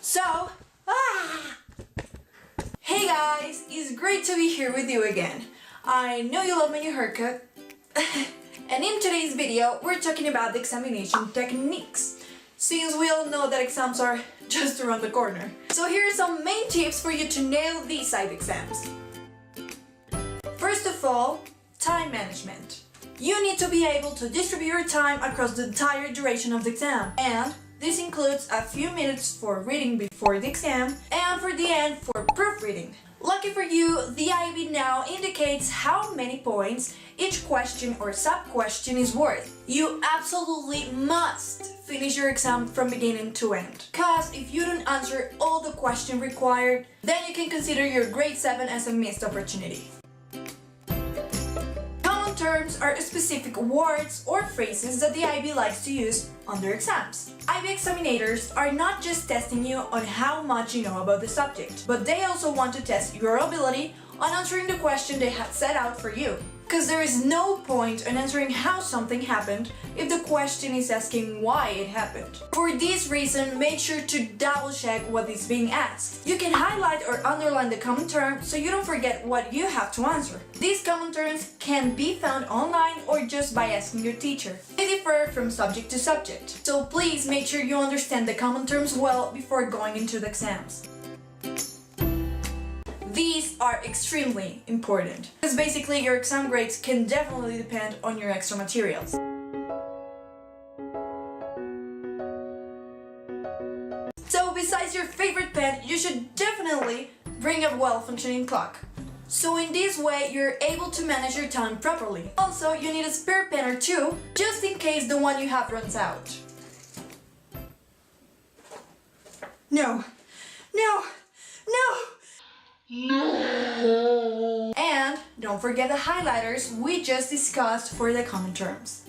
So, hey guys, it's great to be here with you again. I know you love my new haircut. And in today's video, we're talking about the examination techniques, since we all know that exams are just around the corner. So here are some main tips for you to nail these IB exams. First of all, time management. You need to be able to distribute your time across the entire duration of the exam, and this includes a few minutes for reading before the exam and for the end for proofreading. Lucky for you, the IB now indicates how many points each question or sub-question is worth. You absolutely must finish your exam from beginning to end, cause if you don't answer all the questions required, then you can consider your grade 7 as a missed opportunity. Terms are specific words or phrases that the IB likes to use on their exams. IB examinators are not just testing you on how much you know about the subject, but they also want to test your ability on answering the question they had set out for you. Because there is no point in answering how something happened if the question is asking why it happened. For this reason, make sure to double check what is being asked. You can highlight or underline the common term so you don't forget what you have to answer. These common terms can be found online or just by asking your teacher. They differ from subject to subject, so please make sure you understand the common terms well before going into the exams. These are extremely important, because basically your exam grades can definitely depend on your extra materials. So besides your favorite pen, you should definitely bring a well-functioning clock. So in this way, you're able to manage your time properly. Also, you need a spare pen or two, just in case the one you have runs out. No! And don't forget the highlighters we just discussed for the common terms.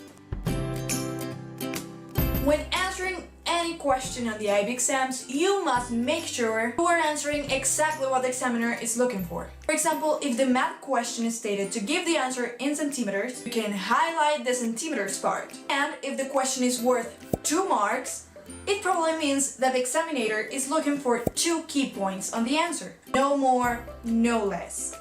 When answering any question on the IB exams, you must make sure you are answering exactly what the examiner is looking for. For example, if the math question is stated to give the answer in centimeters, you can highlight the centimeters part. And if the question is worth 2 marks, it probably means that the examiner is looking for 2 key points on the answer. No more, no less.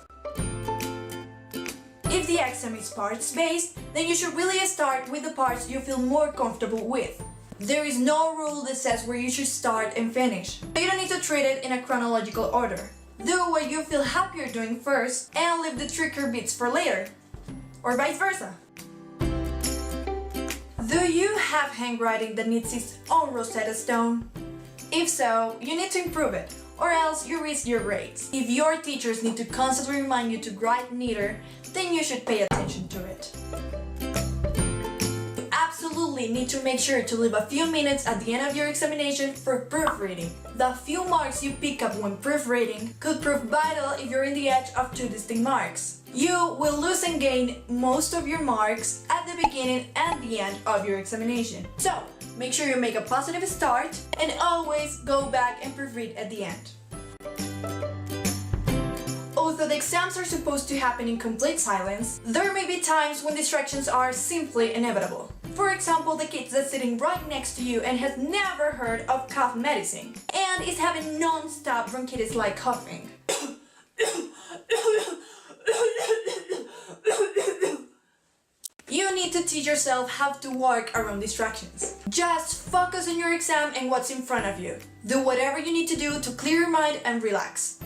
If the exam is parts-based, then you should really start with the parts you feel more comfortable with. There is no rule that says where you should start and finish. You don't need to treat it in a chronological order. Do what you feel happier doing first and leave the trickier bits for later. Or vice versa. Do you have handwriting that needs its own Rosetta Stone? If so, you need to improve it, or else you risk your grades. If your teachers need to constantly remind you to write neater, then you should pay attention to it. You absolutely need to make sure to leave a few minutes at the end of your examination for proofreading. The few marks you pick up when proofreading could prove vital if you're in the edge of 2 distinct marks. You will lose and gain most of your marks at the beginning and the end of your examination. So, make sure you make a positive start and always go back and proofread at the end. Although the exams are supposed to happen in complete silence, there may be times when distractions are simply inevitable. For example, the kid that's sitting right next to you and has never heard of cough medicine and is having non-stop bronchitis like coughing. You need to teach yourself how to work around distractions. Just focus on your exam and what's in front of you. Do whatever you need to do to clear your mind and relax.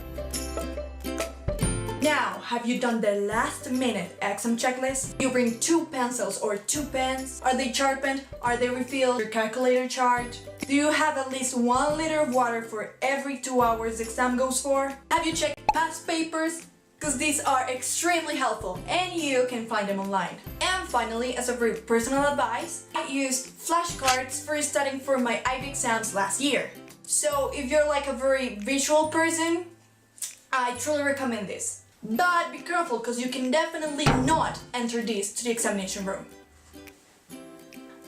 Now, have you done the last minute exam checklist? You bring 2 pencils or 2 pens? Are they sharpened? Are they refilled? Your calculator chart? Do you have at least 1 liter of water for every 2 hours the exam goes for? Have you checked past papers? Because these are extremely helpful and you can find them online. And finally, as a very personal advice, I used flashcards for studying for my IB exams last year. So if you're like a very visual person, I truly recommend this. But be careful, because you can definitely not enter this to the examination room.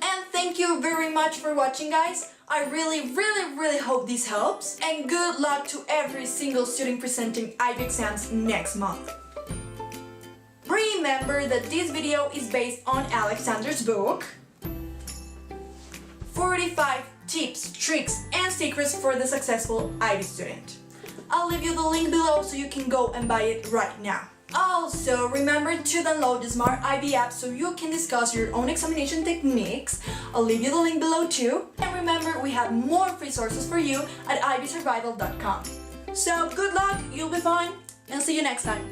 And thank you very much for watching, guys. I really hope this helps, and good luck to every single student presenting IB exams next month. Remember that this video is based on Alexander's book, 45 tips, tricks, and secrets for the successful IB student. I'll leave you the link below so you can go and buy it right now. Also, remember to download the Smart IB app so you can discuss your own examination techniques. I'll leave you the link below too. And remember, we have more resources for you at ibsurvival.com. So good luck, you'll be fine, and see you next time.